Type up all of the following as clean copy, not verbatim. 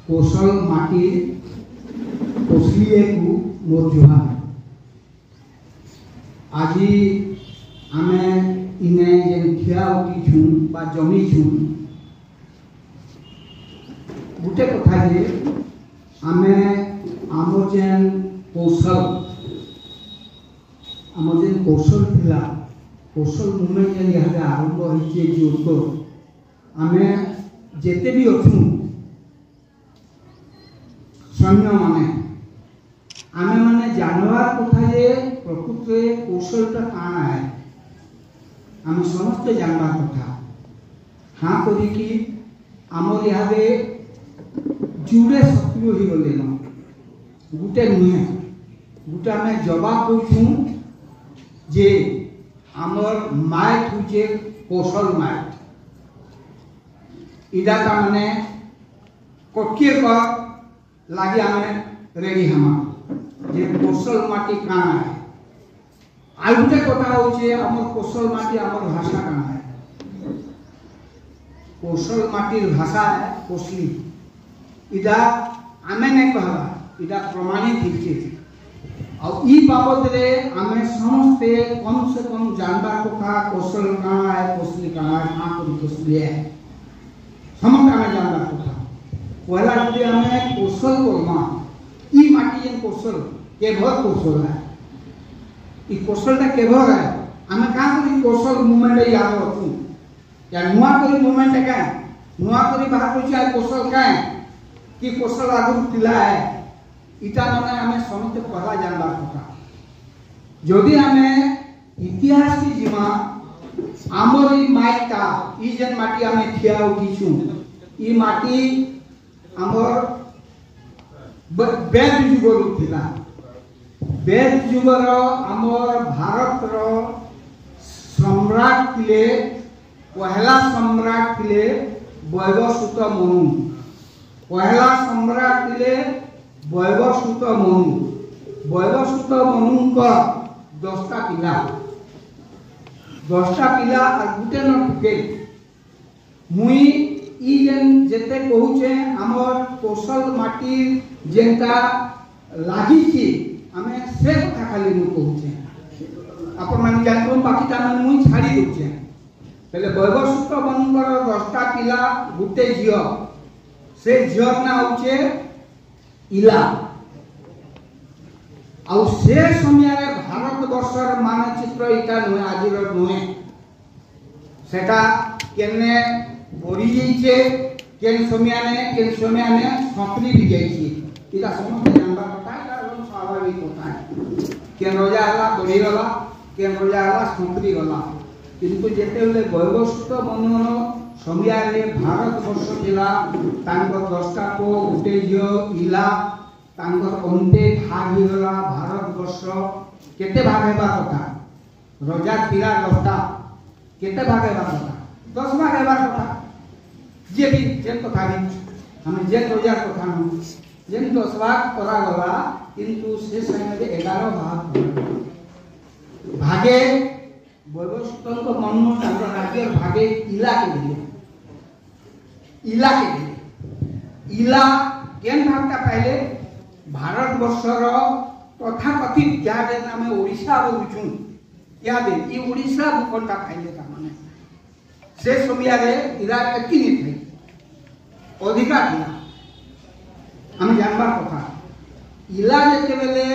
कौशल माटी कोसलिए को मोर जुहार आज आमे इने जेन खिया उठी छु बा जमी छु गुटे कथा जे आमे आमो जेन कौशल थिला कौशल मूवमेंट जेन यहाँ आरंभ होइछे जोतो आमे जेते भी अछु सैन्य माने आमे माने जानवर कथा जे प्रकृति कौशलटा काना है आमे समस्त जानवर कथा हाँ करी कि आमर यहाँ जुड़े सक्रिय हो गले न गुटे नुहे गुटे आमे जवाब कौछु जे आमर माइट होचे कौशल माइट इदा का माने कटके का लागे आमे रेडी हमा जे कौशल माटी काना है आउटे कथा होचे आमर कौशल माटी आमर भाषा काना है कौशल माटी भाषा है कोसली इदा आमे ने कहला इदा प्रमाणित हिचे और ई बाबत रे आमे समस्ते कम से कम जानबा कथा कौशल काना है कोसली काना है आ को कोसली है समस्त आमे जानबा कथा पहला यदि आमे कौशल कोमा ई माटी जेन कौशल केभर कौशल है ई कौशलटा केभर है आमे का करी कौशल मूवमेंट याद रखू या नुआ करी मूवमेंट का नुआ करी बाहर कोची कौशल का कि कौशल आगु तिला है इटा माने आमे समस्त पहला जानबा कथा जदि आमे इतिहास की जीवा आमर ई माइटा ई जेन माटी आमे ठिया उठीछु ई माटी आमर वेद जुगर थिला वेद जुगर आमर भारत रो सम्राट थिले पहला सम्राट थिले वैवस्वत मनु पहला सम्राट थिले वैवस्वत मनु का 10टा पिला और गुटे न टुके मुई ई जेन जेते कहूचे हमर कौशल माटी जेनता लागि छी हमें से कथा खाली मु कहूचे अपन मान जानतो बाकी ता मन मुई छाड़ी दोचे पहले वैवस्वत मनुकर 10टा पिला गुटे जियो से जियो ना होचे इला आउ से समय रे भारत वर्षर मानचित्र इटा नुए आजिर नुए सेटा केने बोरी जाइछे केन समय ने सपरी भी जाइछे इटा समस्त जानबा कथा इटा स्वाभाविक कथा है केन रोजा हला बोरी गला केन रोजा हला सपरी गला किंतु जेते ले वैवस्वत मनु समय रे भारत वर्ष जिला तांको 10टा को गुटे जियो इला तांको अंते भाग ही गला भारत वर्ष केते भाग हेबा कथा रोजा पिला 10टा केते भाग हेबा कथा 10 भाग हेबा कथा जे भी जेन कथा भी हम जेन रोजा कथा न जेन 10 भाग करा गला किंतु से समय में 11 भाग भागे वैवस्वत को मनु तांको राज्य भागे इला के दिले इला केन भागटा पहले भारत वर्षर तथाकथित क्या जे नामे ओडिशा बोलुछु क्या दे ई ओडिशा भूखंडा पहले का माने से समय रे इला एकी नि थे अधिकार थिला हम जानबार कथा इला जेते बेले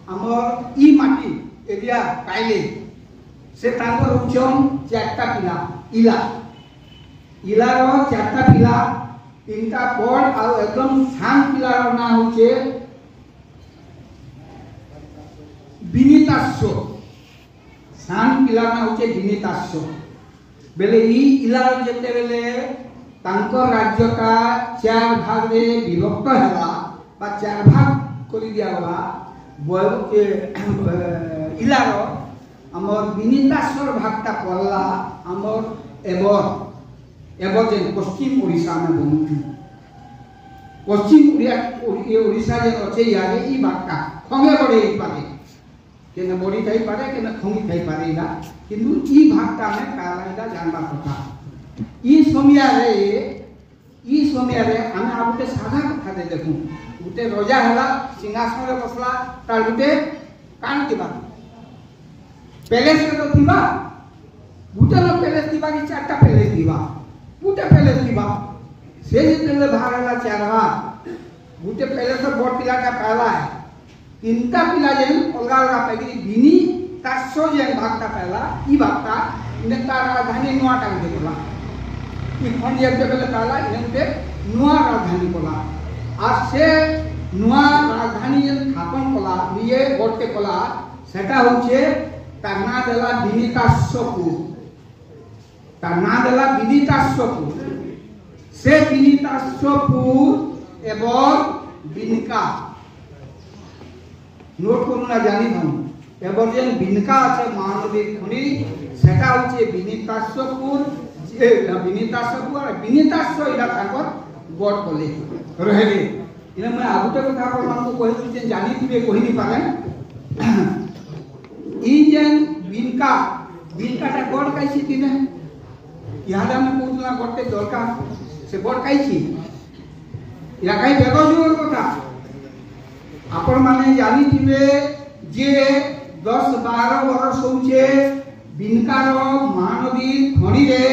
हमर ई माटी एरिया पाइले से तांको उचन 4टा पिला इला रो 4टा पिला 3टा बड़ आ एकदम शान पिला रो ना होचे विनीतास्व शान पिला ना होचे विनीतास्व बेले ई इला जेते बेले तांको राज्य का 4 भाग रे विभक्त हैला बा 4 भाग करि दिया गला इला रो हमर विनीतास्वर भागटा पड़ला हमर एबर जेन पश्चिम ओडिशा में बनुछु पश्चिम ओडिशा जेन अच्छे यारे ई भागटा खंगे बड़े पारे केने बड़ी थाई पारे केने खंगी थाई पारे इला किंतु ई भागटा में कालाइदा जानबा कथा ई समय रे आमे आ गुटे साधा कथा दे देखू गुटे राजा हला सिंहासन रे बसला तार गुटे कान दिबा पैलेस रे तो दिबा गुटे न पैलेस दिबा कि चारटा पैलेस दिबा गुटे पैलेस दिबा से जेते बाहर हला चारवा गुटे पैलेस रे बड़ पिलाटा पाला है तीनटा पिला जेन अलगा अलगा पैगी बिनी तासो जेन भागता पाला ई भागता ने तार राजधानी नुआ टांग देला ई खंडिया जगले पाला इनते नुआ राजधानी कोला আর সে নুয়া রাজধানী যে স্থাপন কলা নিয়ে গড়তে কলা সেটা হচ্ছে তার না দেলা বিনীতাশ্বপুর তার না দেলা বিনীতাশ্বপুর সে বিনীতাশ্বপুর এবং বিনকা নোট করুন না জানি না এবং যে বিনকা আছে মহানদীর খনি সেটা হচ্ছে বিনীতাশ্বপুর যে বিনীতাশ্বপুর আর বিনীতাশ্ব এটা তারপর গড় কলে रहे इने मैं आगुटे कथा पर मान को कहि जे जानि दिबे कहि नि पारे ई जेन बिनका ता गड काइछि तिने यादा में कोतला गडते दरकार से गड काइछि या काई बेगजुर कथा आपण माने जानि दिबे जे 10-12 वर्ष होचे बिनकार महानदी खणी रे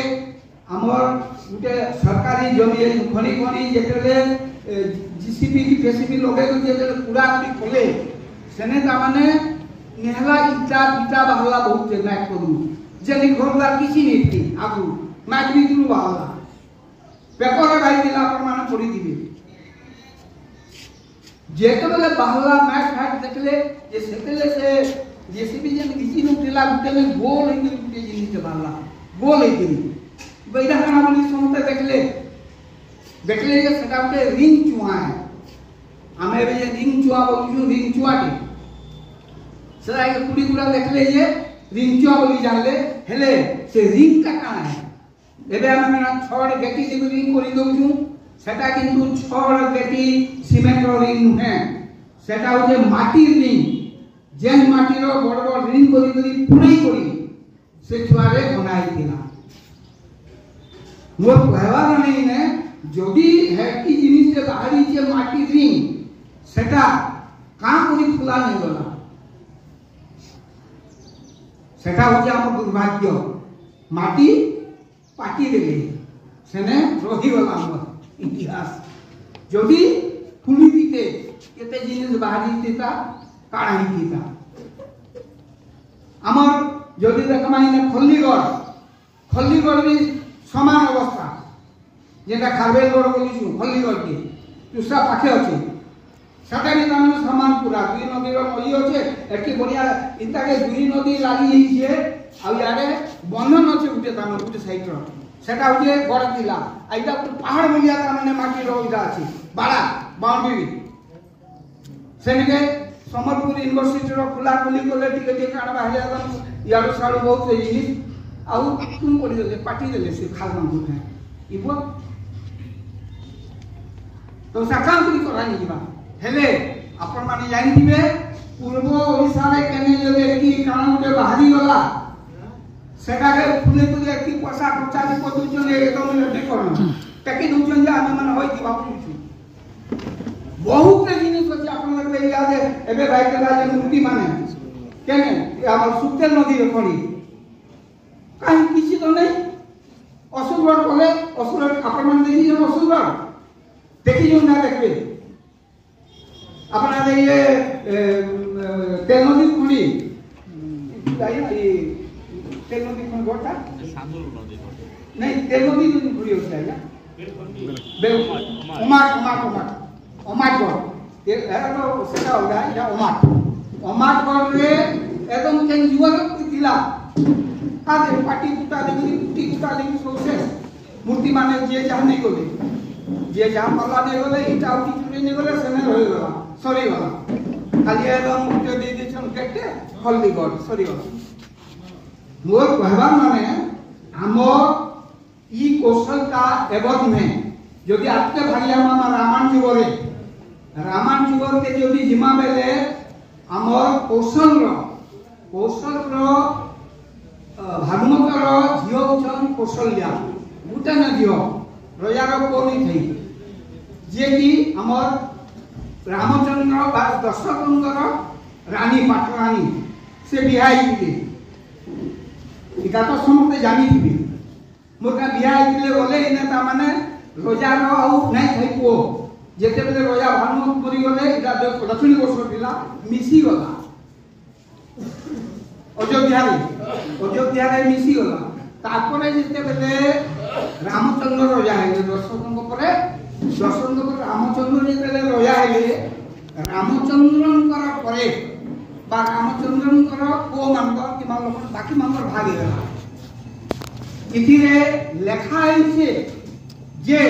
हमर गुटे सरकारी जमी खणी खणी जेतले जीसीबी की जेसीबी लगे तो जे पूरा पूरी खोले सेने ता माने नेहला इटा इटा बहला बहुत जेना करू जेनी घरला किछि नै थी आगु मागरी दिनु बहला पेपर गाई दिला पर माने पड़ी दिबे जेतले बहला मैच फाट देखले जे सेतले से जेसीबी जेन किछि नु दिला गुटेले गोल हे गुटे जिनिस बहला गोल हे बैदा खाना बोली समते देखले जे सेटा उटे रिंग चुआ है हमें भी ये रिंग चुआ बोलू रिंग चुआ के सदा ये कुड़ी कुड़ा देखले ये रिंग चुआ बोली जानले हेले से रिंग का काना है एबे हमें ना छड़ गेटी जे रिंग करि दउछु सेटा किंतु छड़ गेटी सीमेंट रो रिंग है सेटा उटे माटी रिंग जेन माटी रो बड़ बड़ रिंग करि पुरई करि से छुआरे बनाई दिला मोर कहवा नहीं ने जदि हेटी जिनिस से बाहरी जे माटी रिंग सेटा का करी खुला नहीं गला सेटा हो जे हम दुर्भाग्य माटी पाटी देले सेने रही गला हमर इतिहास जदि खुली दिते केते जिनिस बाहरी दिता काढा दिता हमर जदि देखमाई ने खल्लीगढ़ भी समान अवस्था जेटा खारबेलगढ़ बोलीछु खल्लीगढ़ के तुसा पाखे अछि साटा भी ताने समान पूरा दुई नदी रो नदी अछि एकी बढ़िया इंता के दुई नदी लागि हिचे आ यारे बंधन अछि उठे ताने उठे साइड रो सेटा उठे गड़ जिला आइदा पहाड़ बलिया ताने माटी रो इदा अछि बाड़ा बाउंड्री सेनेके समरपुर यूनिवर्सिटी रो खुला खुली कोले टिके टिके काण बाहरिया याडो साडो बहुत जिनिस आउ तुम पड़ी देले पाटी देले से खाल बंद है इबो तो साकाम करी करानी दिबा हेले आपण माने जानि दिबे पूर्व ओडिसा रे केने जले की काण उटे बाहरी गला सेटा के फुले तुले की पसा पचाली पदु जने एकदम लड्डी करन ताकि दुजन जे आमे माने होई दिबा पुछु बहुत जिनिस अछि आपण लगले याद एबे भाई के राजे मूर्ति माने केने हमर सुतेल नदी रे खड़ी कहीं किसी तो नहीं असुरगढ़ बोले असुरगढ़ अपन मन देखी जो असुरगढ़ देखी जो ना देखबे अपना देखिए तेल नदी खुली ये तेल नदी खुली गोटा नहीं तेल नदी खुली होता है बेल ओमाट गढ़ ये तो सेटा होगा या ओमाट गढ़ रे एकदम केन जुआ दिला आदे पाटी कुटा देगी कुटी कुटा देगी सोसे मूर्ति माने जे जहां नहीं गले जे जहां पल्ला नहीं गले इटा उठी चुरी नहीं गले सेने रहि गला सरी गला खाली एकदम मूर्ति दे दे छन केटे हल्दी गड सरी गला मोर कहबा माने हमर ई कौशल का एवज में यदि आपके भाई मामा रामायण जुगर के यदि जिमा बेले हमर कौशल भागवतर झियो छन कौशल्या गुटे न झील रजार पुओ नहीं थी जे कि आमर रामचंद्र दशरथ रानी पाटरानी से बिहाई थे इटा तो समस्ते जानी थी मोर बिहाई गले इना माने रजार नहीं थी पुओ जेते बेले रजा भानुमत मरी गले इटा दक्षिण कोश पिला मिसी गला अयोध्या रे मिसी गला तापरे जेते बेले रामचंद्र रजा है दशरथ परे रामचंद्र जेते रजा है रामचंद्रंकर परे बा रामचंद्रंकर को मानकर कि मान बाकी मानकर भाग गला इथिरे लेखा है जे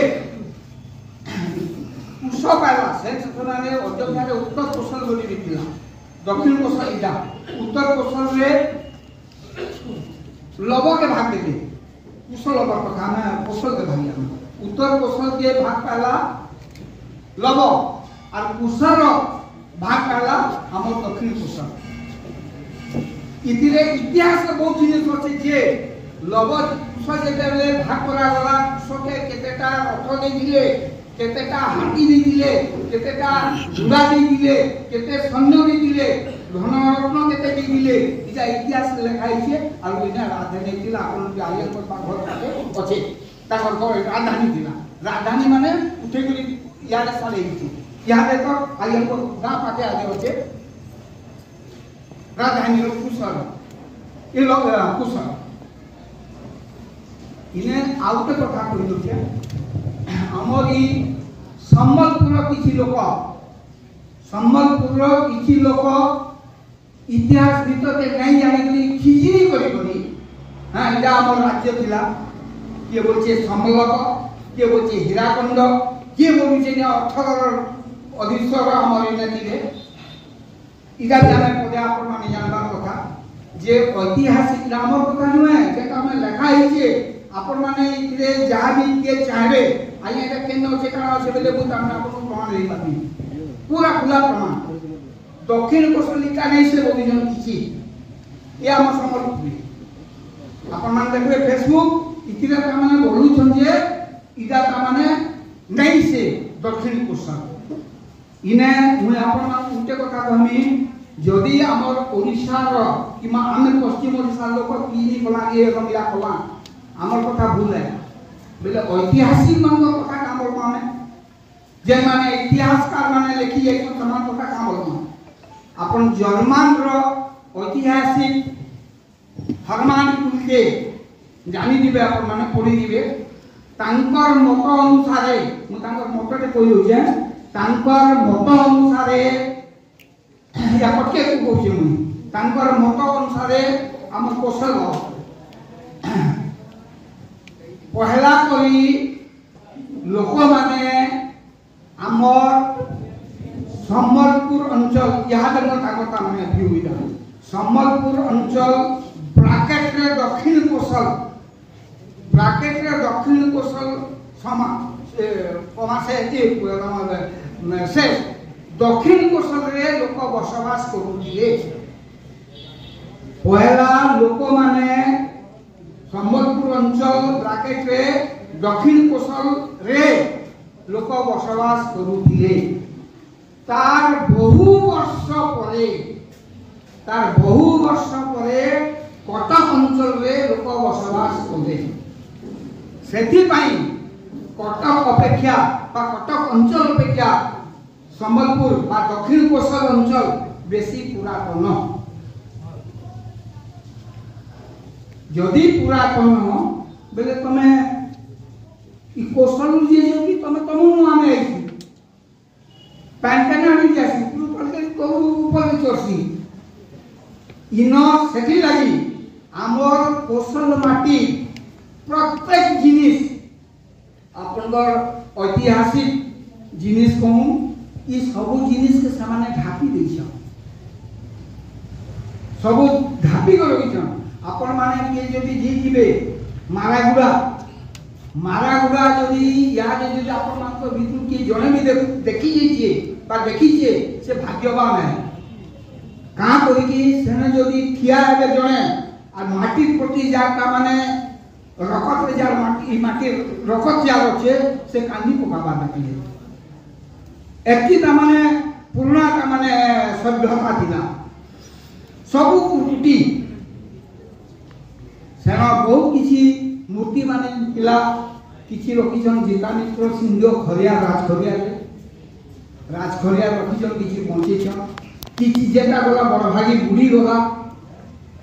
कुश पाला से सतनारे अयोध्या रे उत्तर कोशल बोली दिथिला दक्षिण कोशल इटा उत्तर कोशल रे लव के भाग देते कुशल लव कथा में कोशल के भाग उत्तर कोशल के भाग पाला लव और कुशल भाग पाला हम दक्षिण कोशल इतिरे इतिहास बहुत जिनिस अछि जे लव कुशल जेते भाग करा गला कुशल के केतेटा रथ दे दिले केतेटा हाथी दे दिले केतेटा घोड़ा दे दिले केते सैन्य दे दिले धन रत्न केते दे दिले इजा इतिहास लिखाई छे और इना राजधानी थिला आपन के आलिया पर घर पाके अछि ताकर घर राजधानी थिला राजधानी माने उठे गली यार साले छी याद तो आलिया पर गा पाके आगे होचे राजधानी रो कुशल ए लोग कुशल इने आउटे कथा कहि दोछे हमरी सम्बलपुर किछि लोक इतिहास भीतर के नहीं जाने के खिजरी करी हां इटा हमर राज्य थिला के बोलछे सम्बलक के बोलछे हीराकुंड के बोलछे ने 18 अधिश्वर हमर इने थिले इगा जाने पदे आपन माने जानबार कथा जे ऐतिहासिक नामर कथा नय जेटा में लिखा हिचे आपन माने इतरे जहां भी के चाहे आइए एटा केन होचे काना होचे बेले बुत हमने आपन प्रमाण ले पाती पूरा खुला प्रमाण दक्षिण कोशलिका नहीं से ओरिजिन किछि या हम समर्पित आपन मान देखबे फेसबुक इतिरा का माने बोलु छन जे इदा का माने नहीं से दक्षिण कोशल इने मु आपन मान उटे कथा कहमी जदी हमर ओडिसा रो किमा हम पश्चिम ओडिसा लोक पीनी बलागे एवं या कला हमर कथा भूल है बेले ऐतिहासिक मान कथा कामर माने जे माने इतिहासकार माने लिखि एक समान कथा कामर माने अपन जर्मन रो ऐतिहासिक हरमान कुलके जानि दिबे अपन माने पढि दिबे तांकर मत अनुसार मु तांकर मतटे कहि होजे तांकर मत अनुसार या पटके को कहूचे मु तांकर मत अनुसार हम कोशल पहला करी लोक माने हमर सम्बलपुर अंचल यहाँ तक माने भूमिका सम्बलपुर अंचल ब्रैकेट रे दक्षिण कोशल समा पमासे से दक्षिण कोशल रे लोक बसवास करूथिले पहला लोक माने सम्बलपुर अंचल ब्रैकेट रे दक्षिण कोशल रे लोक बसवास करूथिले तार बहु वर्ष परे कटक अंचल रे लोक बसवास कले सेथि पई कटक अपेक्षा बा कटक अंचल अपेक्षा सम्बलपुर बा दक्षिण कोशल अंचल बेसी पुरातन जदि पुरातन बेले तमे ई कोशल जे जो कि तमे तमु आमे आइछि पैंटना नहीं जासी ऊपर के को ऊपर चोरसी इनो सेठी लागि हमर कोशल माटी प्रत्येक जिनिस आपनकर ऐतिहासिक जिनिस कहूं ई सब जिनिस के सामने ढापी दैछ सब ढापी कर रहिछ आपन माने के जदी जी जिबे मारागुड़ा जदी या जदी आपन मान को बितु के जणे भी देखि जेछे बा देखि जे से भाग्यवान है का करी कि सेने जदी ठिया हेबे जणे आ माटी प्रति जा का माने रकत रे जार माटी माटी रकत जार अच्छे से कांदी पकाबा देखिए एति ता माने पुराना ता माने सभ्यता थिला सब कुटी सेना बहुत किसी मूर्ति माने थिला किसी रखिछन जिता मित्र सिंह खरिया राज खरिया रखिछन किसी पहुंचेछन किसी जेटा गला बड़ भागी बुढ़ी गला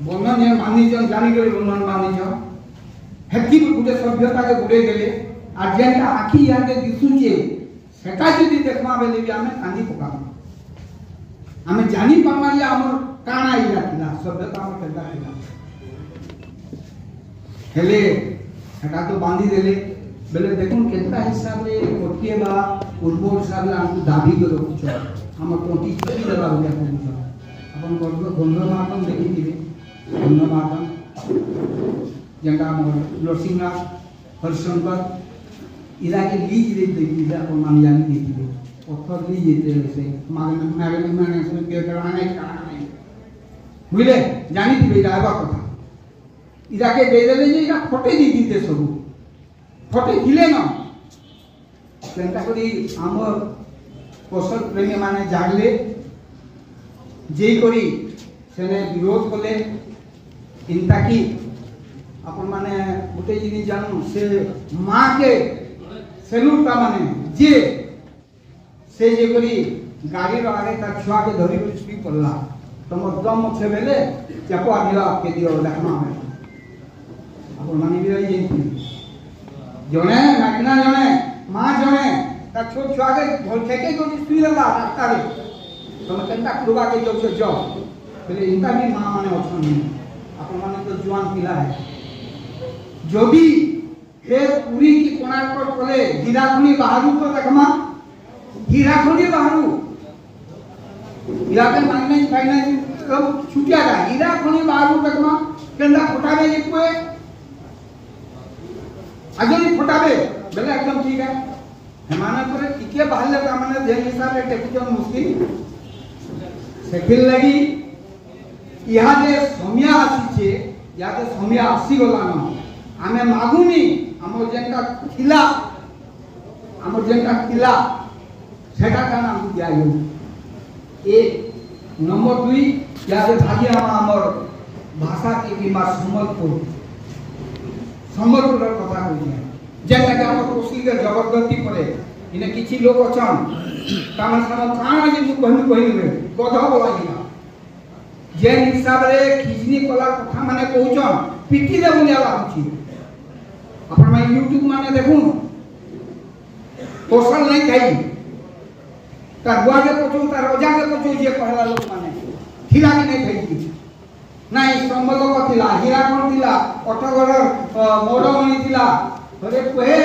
बंधन ने मानिछन जानी करे बंधन मानिछन हेती गुटे सभ्यता के गुड़े गेले आ जेटा आखी यादे दिसुचे सेटा जदी देखमा बेले भी हमें कांदी पकाबो हमें जानी पामा जे हमर काना इला थिला सभ्यता में केदा थिला हेले सेटा तो बांधी देले बेले देखुन केता हिसाब रे कोटिए बा पूर्व हिसाब रे हमको दाबी के रखुछ हम कोटी चली देबा बोले कहू अपन गंध मातम देखि दिबे गंध मातम जेंगा नरसिंहनाथ हरिशंकर इरा के लीज दे दिला को मान जानी दे दिबे पत्थर लीज दे से मागने से के कराने नहीं बुझले जानी दिबे जाबा कथा इरा के दे देले जे इरा फटे दी दीते सब फटे दिले न सेंटा करी हमर कौशल प्रेमी माने जागले जे करी सेने विरोध कले चिंता की अपन माने गोटे जिनी जानू से मां के सेलूट का माने जे से जे करी गाड़ी रो आगे ता छुआ के धरी को स्पीड पड़ला तम दम छे बेले चापो आनिला के दियो देखमा में अपन मानी भी रही जने नाकना जने मां जने ता छोट छुआ के भल फेके को स्पीड ला रास्ता रे तम केनता कुबा के जो से जो बेले इनका भी मां माने ऑप्शन अपन माने तो जवान पिला है जो भी फिर पूरी की कोणार्क कोले हीराखनी बाहरू तो देखमा हीराखनी बाहरू हीराखन मांगने फाइनेंस सब छुटिया का हीराखनी बाहरू देखमा केंदा फटाबे जे कोए आजनी फटाबे बेले एकदम ठीक है हेमाना करे टिके बाहले का माने जे हिसाब रे टेकुचन मुश्किल सेखिल लगी इहा जे समया आसीचे या जे समया आसी गला न आमे मागुनी हमर जेंका थिला सेटा का नाम दिया यो एक नंबर 2 यादे भागी हमर भाषा के बीमा संबलपुर कथा होई जेंका के हमर कोसी के जबरदस्ती पड़े इने किछि लोग अछन कामन साम काना जे कहनु गधा बोलागिला जे हिसाब रे खिजनी कला कथा माने कहउछन पिटी दे बुलिया लाउछि अपन मैं YouTube माने देखूं कौशल नहीं खाई तार बुआ के पचू तार रजा के पचू जे कहला लोग माने खिला के नहीं खाई नहीं संबल को थिला हीरा कोन थिला अटगर मोडमणि थिला अरे कहे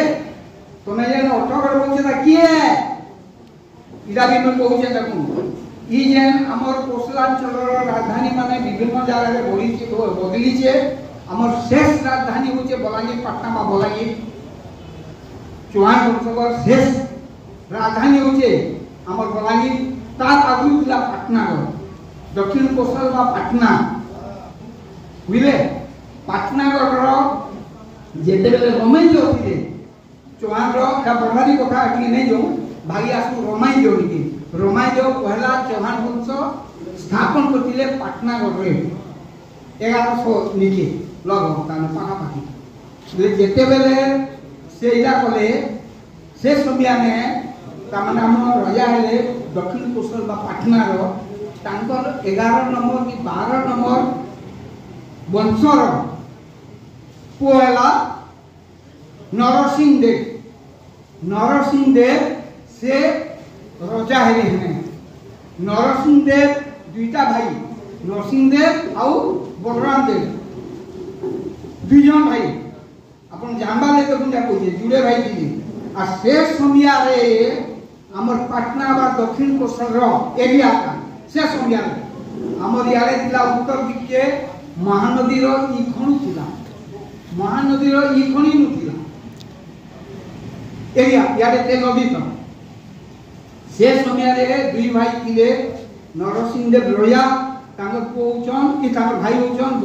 तमे जे अटगर बोलछे ता किए इरा भी मैं कहूचे देखूं ई जेन हमर कोसलांचल राजधानी माने विभिन्न जगह रे बदली छे हमर शेष राजधानी होचे बलांगीर पटना बा बलांगीर चौहान वंशकर शेष राजधानी होचे हमर बलांगीर ता आगु जिला पटना दक्षिण कोसल बा पटना बुझले पटना रो जेते बेले रमाई जो थिले चौहान रो का बरहारी कथा कि नहीं जो भागी आसु रमाई जो कि रमाई जो पहला चौहान वंश स्थापन करथिले पटना रे 1100 नीचे लगभग तान पाखा पाखी जेते बेले से इला कले से समया में तामने हम राजा हेले दक्षिण कोसल बा पटना रो तांकर 11 नंबर की 12 नंबर वंशर पोला नरसिंह देव से राजा हेले हैं नरसिंह देव दुईटा भाई नरसिंह देव आउ बलराम देव दुईजन भाई अपन जांबा ले तो बुंजा कोजे जुड़े भाई जी आ शेष समिया रे हमर पटना बा दक्षिण कोसल रो एरिया का शेष समिया रे हमर यारे जिला उत्तर दिखे महानदी रो ई खणु थिला महानदी रो ई खणी नु थिला एरिया यारे ते नदी तो शेष समिया रे दुई भाई थिले नरसिंह देव लोया तांगर को उचन कि तांगर भाई उचन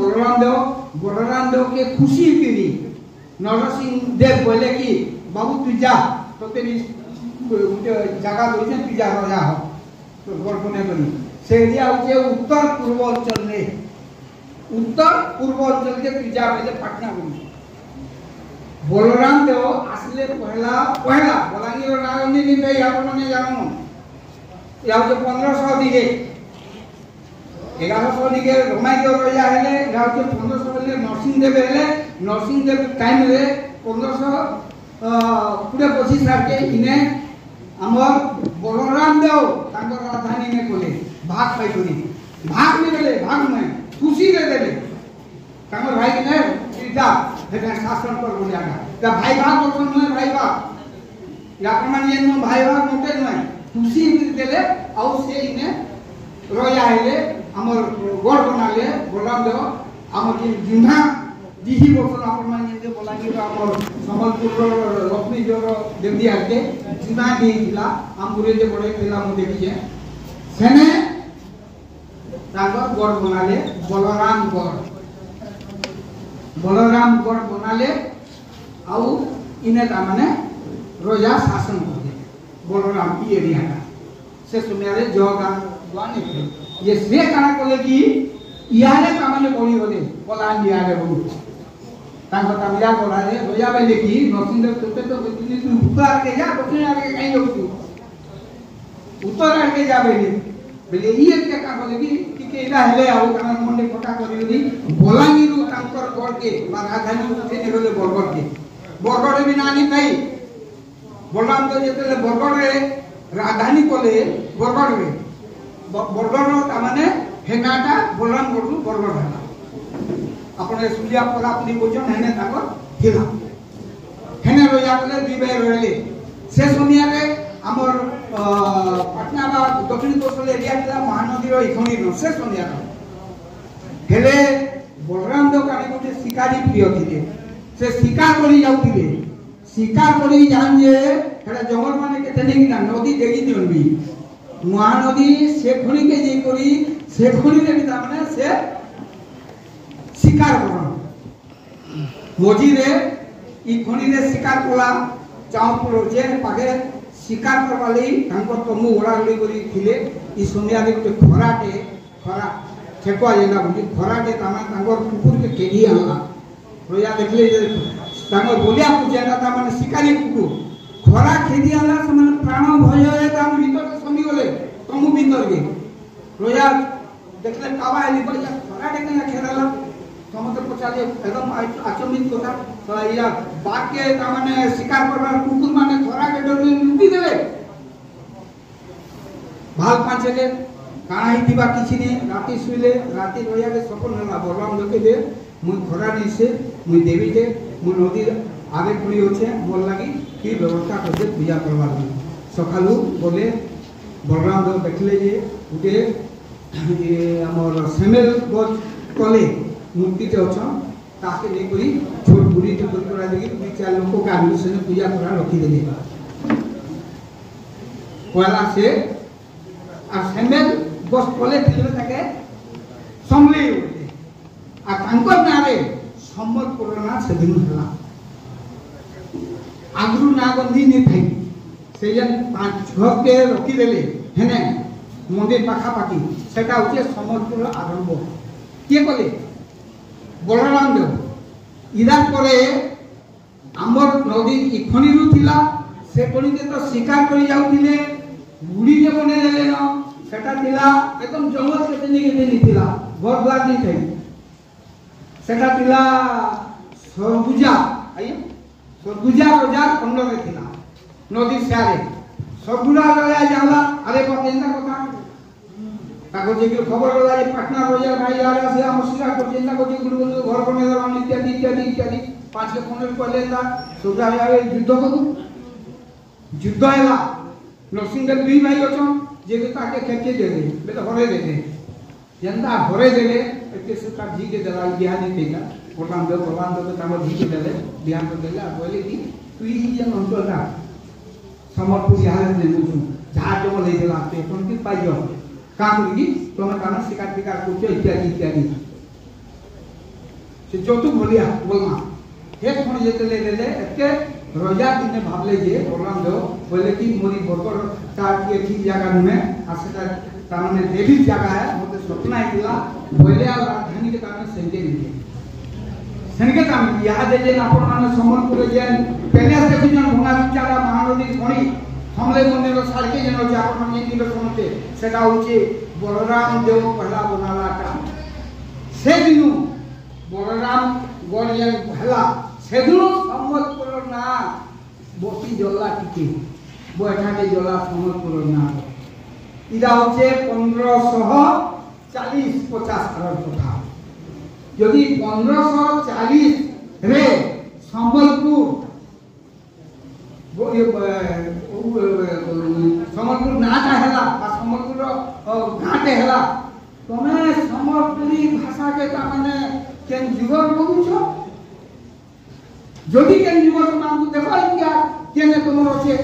बलराम देव के खुशी पिनी नरसिंह देव बोले कि बाबू तू जा तो तेरी जगह दे तू जा राजा हो तो गड़पने करी से एरिया होचे उत्तर पूर्व अंचल में उत्तर पूर्व अंचल के तू जा बोले पटना करी बलराम देव आसले पहला पहला बलांगीर नागंदी दिन पे यहाँ पर मैंने जानो यहाँ जो 1500 दिखे 1100 दिखे रोमाई के रोजा है ले यहाँ जो 1500 ले नरसिंह देव टाइम ले 1500 पूरे 25 साल के इन्हें अमर बलराम देव तांकर राजधानी में कोले भाग पाई कोली भाग नहीं बोले भाग में खुशी दे दे तांकर भाई ने सीधा देखा शासन पर बोलिया का भाई भाग को नहीं भाई भाग या प्रमाण ये नो भाई भाग मोटे नहीं खुशी देले और से इने रोया हेले हमर गढ़ बना ले बलराम देव हमर की जिन्हा दिही बसन प्रमाण ये बोलांगी हमर संबलपुर लक्ष्मी जोर देवदी आके जिन्हा दी दिला हम पूरे जे बड़े दिला मु देखी जे सेने तांगर गढ़ बना ले बलराम गढ़ बना ले आउ इने ता माने रोजा शासन करे बलराम की एरिया का से सुनियारे जोगा दुआने थे ये से काना कोले की इयाले ता माने बोली होले बलान दियाले बोलू तांको ता मिला बोला रे रोजा बेले की नरसिंह देव तो बिजली तू उत्तर के जा दक्षिण आगे कहीं हो तू उत्तर आगे जा बेले ये के का बोले की के इला हेले आउ काना मंडे कोटा करियोनी बोलांगीरु तांकर गढ़ के राजधानी उठे ने होले बरगढ़ भी नानी कई बलराम देव जेते बरगढ़ रे राजधानी कोले बरगढ़ रे बरगढ़ ता माने हेनाटा बलराम गढ़ बरगढ़ हला अपने सुलिया पला अपनी बोजन हेने ताको हिला हेने रोया कोले दुई भाई रहले से सोनिया रे हमर पटना बा दक्षिण कोसल एरिया ला महानदी रो इखनी नो से सोनिया हेले बलराम देव काने गोटे शिकारी प्रिय थिले से शिकार करी जाउथिले शिकार करी जान जे हेडा जंगल माने केते नै कि नदी देगी दिनबी महानदी से खणी के जे करी से खणी रे ता माने से शिकार करन मोजी रे ई खणी रे शिकार कोला चाउपुर जे पागे शिकार करवाली तांकर तो मु ओडागली करी थिले ई सोनिया दे गोटे खरा ठेकुआ जेना बुझी खराटे तामा तांकर कुकुर के केडी आला रोया देखले जे तांकर बोलिया पुजेना ता माने शिकारी कुकुर खरा केडी आला से माने प्राण भय है ता भीतर समी गले तमु भीतर के रोया देखले कावा आली पड़िया खराटे के खेलाला समस्त पचाले एकदम आचमित कोता तो या बाग के ता माने शिकार करवार कुकुर माने खरा के डर लुटी देले भाल पाछले काना ही दिबा किछि ने राती सुइले राती रोया के सपन हला बलराम देखे दे मुई खरा नहीं से मुई देवी जे मु नदी आगे पड़ी होछे बोल लागी की व्यवस्था कर दे पूजा करवा दी सखालू बोले बलराम देव देखले जे उटे ये हमर सेमेल गज तले मूर्ति ते अछ ताके नै करी छोट बुढ़ी ते करा देगी दु चार लोग का आदमी से पूजा करा रखी देली पहला से आ सेमेल बस तले थिले ताके समले उठे आ तांकर नारे संबलपुर ना से दिन हला आगरू नागंदी ने थाई से जन पांच घर के रखी देले हेने मंदिर पाखा पाखी सेटा उचे संबलपुर आरंभ के कले बलराम देव इदा करे आमर नदी इखनी रु थिला से कोनी के तो शिकार करी जाउथिले बुढ़ी जे बने देले न सेटा थिला एकदम जंगल के नहीं के नहीं थिला घर द्वार नहीं थे सेटा थिला सरगुजा आइए सरगुजा रोजार खंड में थिला नदी सारे सरगुजा रोया जाला अरे पतेंदा कथा ताको जे खबर होला जे पटना रोजा भाई आला से हम सिरा को चिंता को जे गुरु घर बने दरन इत्यादि पांच के कोने पहले ता सुजा आवे युद्ध को युद्ध हैला नरसिंह देव दुई भाई अछन जे के ताके खेचे दे दे बेटा हरे दे दे जनता हरे देले एते से का जी के दला बिहानी देगा बलराम देव ताम जी के देले बिहान को देला बोले कि तू ही जे अंतला समर्पण यहाँ ने मुझे जहाँ जो ले देला ते कोन की पाइयो काम की तुम्हें काना शिकार शिकार कुछ इत्यादि से जो तू बोलिया बोलना हे खण जेतले देले एके रजा दिने भाबले जे बलराम देव बोले कि मोरी बरगड़ ता के ठीक जगह में आ सेटा तामने देवी जगह है मते स्वप्न आइला बोले आ राजधानी के तामने सेंटे दिए सेनके ताम याद है जे आपण माने संबलपुर जे पहले से कुछ जन भंगा विचारा महानदी खणी हमले मंदिर सारके जन जे आपण माने नील समते सेटा होचे बलराम देव पहला बनालाटा से दिनु बलराम गड़िया भला से दिनु संबलपुर ना बोटी जला टिके बैठा के जला संबलपुर ना इदा होचे 1540-50 साल कथा यदि 1540 रे संबलपुर संबलपुर नाटा हैला आ संबलपुर घाटे हैला तमे संबलपुरी भाषा के ता माने केन जीवन बोलुछो जदि केन जीवन मानू देखो इतिहास केने तुमर अछि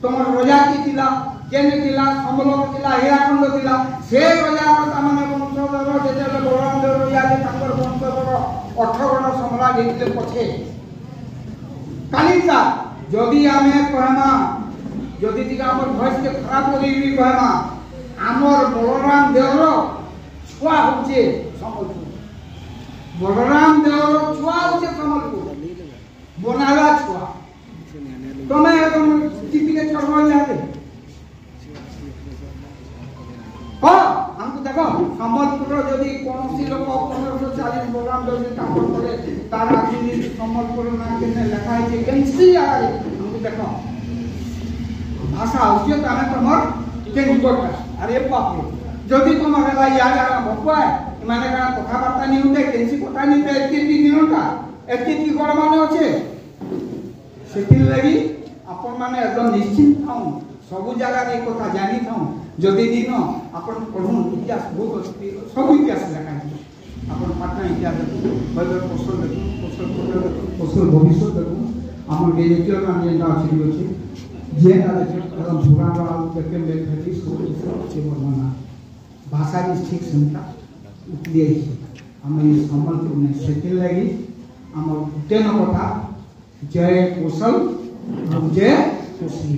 तुमर राजा की थिला केने थिला संबलपुर थिला हीराखंड थिला से राजा ता माने वंशधर जेते बलराम देव राजा के तांकर वंशधर 18 गण सम्राट हेतिले पछे कालिका जदि आमे कहमा जदि दिगा हमर भॉइस के खराब करी कहमा हमर बलराम देव रो छुआ होचे संबलपुर बलराम देव रो छुआ होचे संबलपुर बनाला छुआ तमे तुम टीपी के चढ़वा जाते हां हमको देखो संबलपुर जदि कोनसी लोक 1540 बलराम देव के काम करे तार आखिरी संबलपुर ना के लिखा है जे कैंसी आ हमको देखो भाषा होचे ताने तमर केन गोटा अरे बाप रे जदि तुम हला याद आ भकुआ माने का कथा बार्ता नि होते कैंसी कथा नि पे एके दिनटा एके की गण माने होचे सेतिल लगी आपण माने एकदम निश्चिंत थाउ सब जगह रे कथा जानि थाउ जदि दिन आपण पढू इतिहास बहुत सब इतिहास लिखा है आपण पटना इतिहास बदर पोस्टर भविष्य देखू हमर के जेतियो ना जेंदा अछि अछि जेना एकदम पुराना वाला के ले खती सब से बना भाषा भी ठीक सुनता उतलिए हम ये संबलपुर में सेतिल लगी हमर तेन कथा जय कौशल जय कुशी।